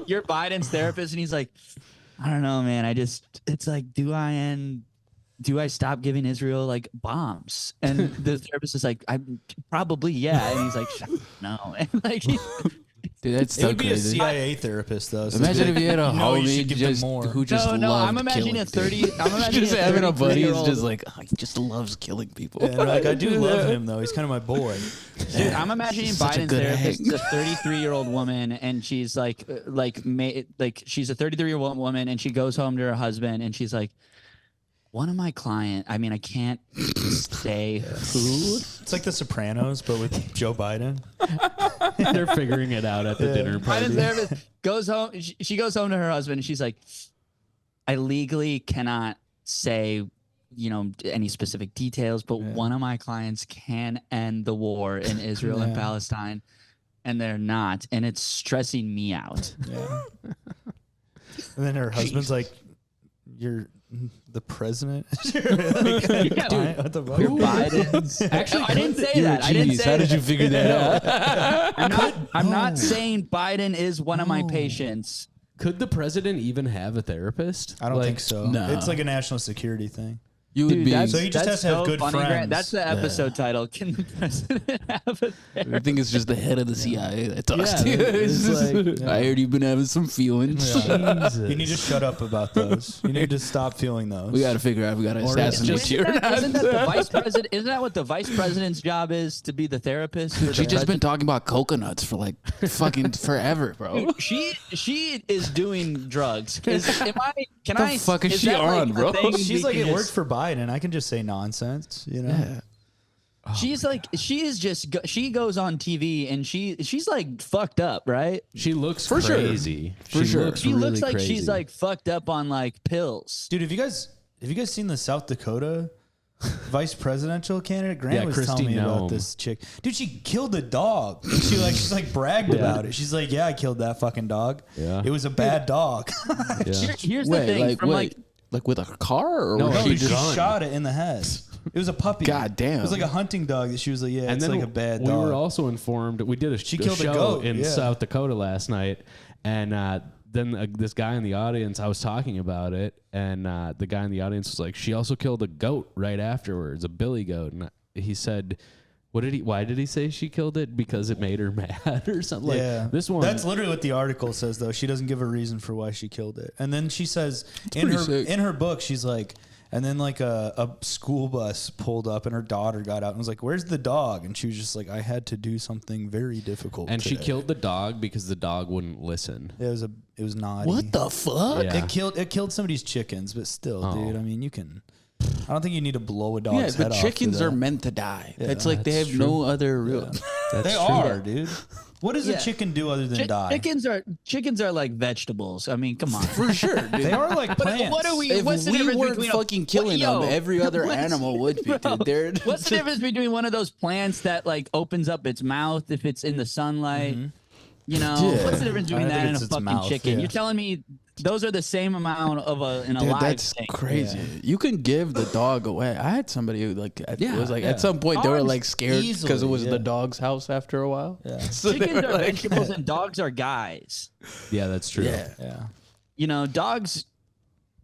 You're Biden's therapist, and he's like, I don't know, man. It's like, do I stop giving Israel like bombs? And the therapist is like, I probably, yeah. And he's like, no. And like, Dude, that's It so would be a crazy. CIA therapist though. So Imagine if you had a No, you homie should give them just more. who just no, loved I'm imagining killing a 30. I'm imagining just a having a buddy who's 33-year-old just like, oh, he just loves killing people. and they're like, I do love him though. He's kind of my boy. Dude, I'm imagining Such a Biden's good therapist egg. is a 33-year-old woman, and she's like she's a 33-year-old woman, and she goes home to her husband, and she's like, one of my client. I mean, I can't say who. It's like The Sopranos, but with Joe Biden. They're figuring it out at the dinner party. Biden's therapist goes home. She goes home to her husband, and she's like, I legally cannot say, any specific details, but one of my clients can end the war in Israel and Palestine, and they're not, and it's stressing me out. Yeah. And then her husband's like, "You're the president." Like, Dude, what the fuck? You're Biden's. Actually, I didn't say You're a that. I didn't genius. say How did that. you figure that out? I'm not saying Biden is one of my patients. Could the president even have a therapist? I don't think so. no. It's like a national security thing. You would Dude, be. So you just have to have good funny, Grant. friends. That's the episode title. Can the president have a I therapist? think it's just the head of the CIA that talks Yeah, to you. it's It's just, I heard you've been having some feelings. Jesus. You need to shut up about those. You need to stop feeling those. We got to figure out if we got to assassinate you or Isn't not. that the vice president? Isn't that what the vice president's job is, to be the therapist? for the She's just been president? talking about coconuts for like fucking forever, bro. Dude, she is doing drugs. Can The I? fuck is she that, on, a bro? thing She's we like, can it just- worked for Biden. I can just say nonsense, Yeah. She's like, she goes on TV and she's like fucked up, right? She looks For sure. crazy. For sure. Looks She really looks like crazy. she's like fucked up on like pills. Dude, have you guys seen the South Dakota vice presidential candidate? Grant Yeah, was Kristi telling me about Noem. this chick. Dude, she killed a dog. And she's like bragged about it. She's like, yeah, I killed that fucking dog. Yeah. It was a bad dog. Yeah. Here's the thing. Like with a car or No, was No, she she just shot it in the head. It was a puppy. God damn. It was like a hunting dog that she was like, yeah, And it's then like a bad we dog. were also informed. We did a killed a show goat, in yeah. South Dakota last night, and then this guy in the audience, I was talking about it, and the guy in the audience was like, she also killed a goat right afterwards, a billy goat, and he said, why did he say she killed it? Because it made her mad or something? Like, yeah, this one. That's literally what the article says, though. She doesn't give a reason for why she killed it, and then she says pretty sick. in her book, she's like, and then like a school bus pulled up, and her daughter got out and was like, "Where's the dog?" And she was just like, "I had to do something very difficult." and she today." killed the dog because the dog wouldn't listen. It was naughty. What the fuck? Yeah. It killed somebody's chickens, but still, Oh. dude. I mean, you can. I don't think you need to blow a dog's Yeah, head but off. chickens for are that. meant to die. Yeah, It's like they that's have no other real. They are, dude. What does Yeah. a chicken do other than die? Chickens are like vegetables. I mean, come on. For sure, dude. They are like But plants. what are we? If What's the we difference weren't between fucking killing them, every other what's- animal would be, bro, dude. They're, What's the difference between one of those plants that like opens up its mouth if it's in the sunlight? You know, Yeah. what's the difference between I that think and a it's its fucking mouth, chicken? yeah. You're telling me those are the same amount of an Dude, alive that's thing? crazy. Yeah. You can give the dog away. I had somebody who like Yeah, was like yeah. at some point they were Dogs like scared because it easily, was yeah. the dog's house after a while. Yeah. So they Chickens were are like, vegetables and dogs are guys. Yeah, that's true. yeah, Yeah. You know, dogs.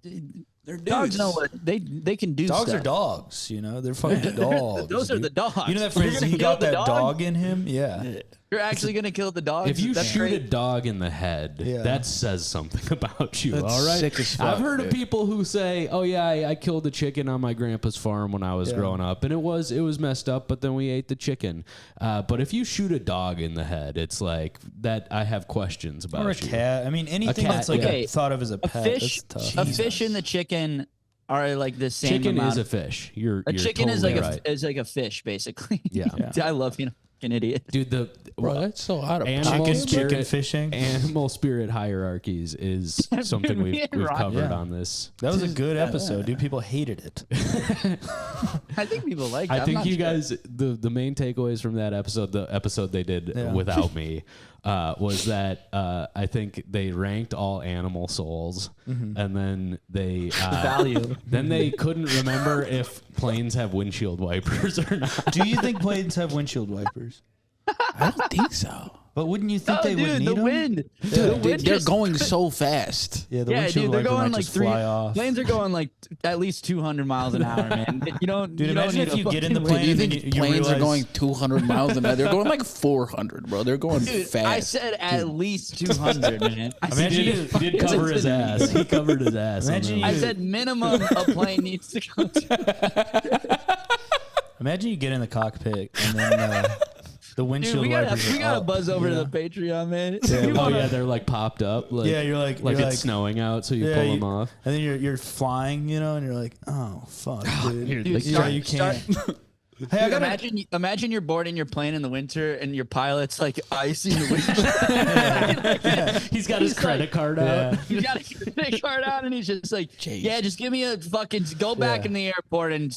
they're Dogs dudes. know what they can do. Dogs stuff. are dogs, you know. They're fucking dogs. Those are dude. the dogs. You know that You're phrase, gonna he kill got the that dog in him? Yeah. You're actually gonna kill the dog. If you That's shoot a great. dog in the head, Yeah. that says something about you. That's all right. sick as fuck, I've heard of dude. people who say, "Oh yeah, I killed a chicken on my grandpa's farm when I was Yeah. growing up, and it was messed up, but then we ate the chicken." But if you shoot a dog in the head, it's like that. I have questions about Or a you. cat. I mean, anything cat, that's like yeah. thought of as a a pet. fish, That's a tough. fish and the chicken are like the same Chicken amount. is a fish. You're a chicken is totally like right. is like a fish basically. Yeah. Yeah. I love fucking idiot. Dude, Bro, that's so out of animal Chicken, spirit, chicken fishing. animal spirit hierarchies is something we've covered Yeah. on this. That was a good episode, dude. People hated it. I think people like it. I think you guys, the main takeaways from that episode, the episode they did without me, was that I think they ranked all animal souls, and then they value. Then they couldn't remember if planes have windshield wipers or not. Do you think planes have windshield wipers? I don't think so. But wouldn't you think they would need the them? wind. Dude, The wind they're just- going so fast. Yeah, the Yeah, windshield dude, they're wiper going might like just fly off. Planes are going like at least 200 miles an hour, man. You don't. Dude, you don't imagine need if a you get in the fucking plane Do you and think then you planes are realize- going 200 miles an hour? They're going like 400, bro. They're going Dude, fast. I said at least 200, man. Imagine He did cover his ass. He covered his ass. on Imagine that. I you- said minimum a plane needs to go to. Imagine you get in the cockpit and then the Dude, windshield we wipers gotta are up, buzz over you to know? the Patreon, man. Yeah, You Oh wanna- yeah, they're like popped up. Like, Yeah, you're like it's snowing out, so you Yeah, pull you- them off. And then you're flying, you know, and you're like, oh fuck, dude. Dude, Yeah, you can't. Hey, I Dude, gotta, imagine you're boarding your plane in the winter and your pilot's like icing the windshield. He's got his He's credit like- card out. He's got a credit card out and he's just like, Jeez. yeah, just give me a fucking go back Yeah. in the airport and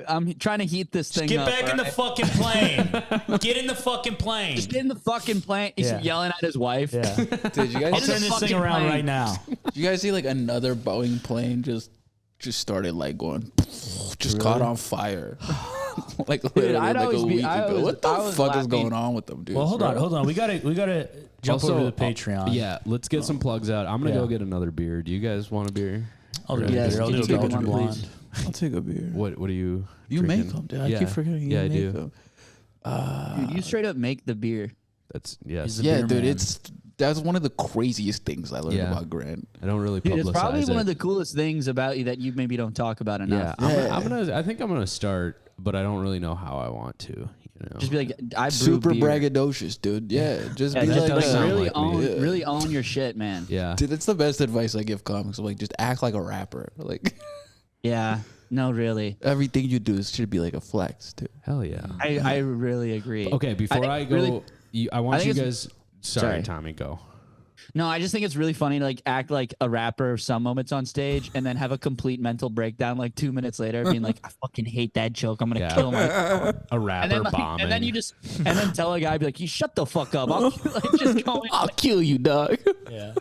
I'm trying to heat this thing get up. back in the alright? fucking plane. Get in the fucking plane. Just get in the fucking plane. He's Yeah. yelling at his wife. Yeah. Dude, you I'll guys, turn this thing fucking around plane. right now. you guys see like another Boeing plane just started like going, just caught on fire. Like literally I'd like always a be- week I ago. was- What the I was fuck is laughing. going on with them, dude? Well, hold on. We gotta jump over to the Patreon. Yeah, let's get some plugs out. I'm gonna Yeah. go get another beer. Do you guys want a beer? I'll do Yes, it. I'll can do you a take Belgian one, blonde. please? I'll take a beer. What do you? You drinking? make them, dude. I Yeah. keep forgetting. Yeah, I you do. make them. Dude, you straight up make the beer. That's yes. He's a Yeah, beer dude. man. That's one of the craziest things I learned Yeah. about Grant. I don't really Dude, publicize it's probably it. one of the coolest things about you that you maybe don't talk about enough. Yeah, I think I'm gonna start, but I don't really know how I want to. You know, Just be like, I brew Super beer. braggadocious, dude. Yeah, just Yeah, be just like, does sound really like me. own, Yeah. really own your shit, man. yeah. Dude, that's the best advice I give comics. Like, just act like a rapper. Like, Yeah, no, really. everything you do should be like a flex, dude. Hell yeah. I really agree. Okay, before think I go, really- I want I you think guys. Sorry, sorry. Tommy, go. No, I just think it's really funny to like act like a rapper some moments on stage and then have a complete mental breakdown like 2 minutes later, being like, I fucking hate that joke. I'm gonna Yeah. kill my. A rapper And then, like, bombing. and then you just and then tell a guy, be like, you shut the fuck up. I'll like just going. I'll kill you, dog. Yeah.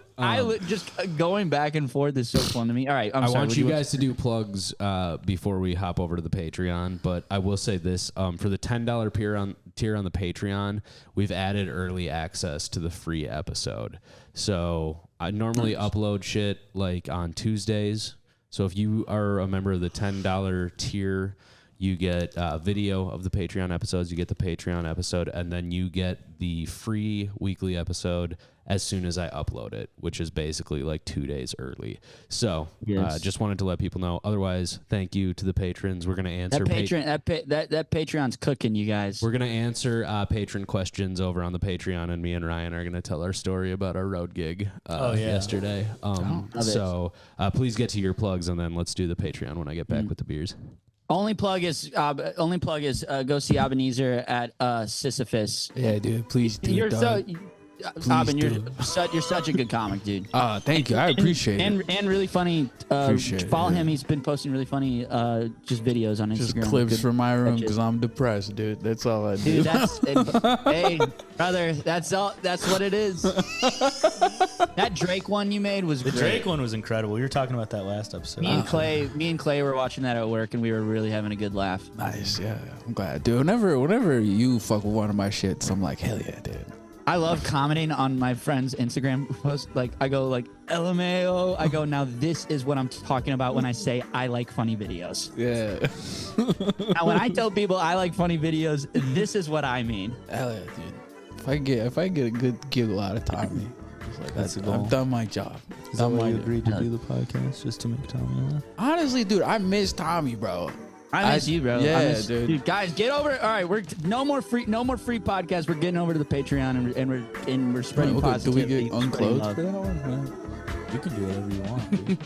Just going back and forth is so fun to me. All right, I'm I sorry. want what you do guys to do plugs before we hop over to the Patreon, but I will say this: for the $10 tier on the Patreon, we've added early access to the free episode. So I normally upload shit like on Tuesdays. So if you are a member of the $10 tier, you get video of the Patreon episodes, you get the Patreon episode, and then you get the free weekly episode as soon as I upload it, which is basically like 2 days early. So Yes. just wanted to let people know. Otherwise, thank you to the patrons. We're going to answer that Patreon that Patreon's cooking, you guys. we're going to answer patron questions over on the Patreon, and me and Ryan are going to tell our story about our road gig yesterday. Love it. So please get to your plugs, and then let's do the Patreon when I get back with the beers. Only plug is go see Abenezer at Sisyphus. Yeah, dude. Please do, You're dog. Aben, do. you're such a good comic, dude. Thank you. I appreciate it. And really funny. Appreciate it, Follow yeah. him. He's been posting really funny just videos on Instagram. Just with clips good from my room sketches. because I'm depressed, dude. That's all I do. Dude, hey, brother, that's all. That's what it is. That Drake one you made was The great. Drake one was incredible. We were talking about that last episode. Me and Clay were watching that at work, and we were really having a good laugh. Nice, yeah. I'm glad, dude. Whenever you fuck with one of my shits, I'm like, hell yeah, dude. I love commenting on my friend's Instagram post. Like I go like LMAO. I go, now this is what I'm talking about when I say I like funny videos. Yeah. Now when I tell people I like funny videos, this is what I mean. Hell yeah, dude. If I get a good giggle out of Tommy, it's like That's the goal. I've done my job. Is that Done why my you job. agreed to do the podcast just to make Tommy laugh? Honestly, dude, I miss Tommy, bro. I miss you, bro. Yeah, I miss, dude. Guys, get over it. All right, we're no more free podcasts. We're getting over to the Patreon and we're spreading Okay, do we positivity. get spreading unclothed love. for that one? You can do whatever you want, dude.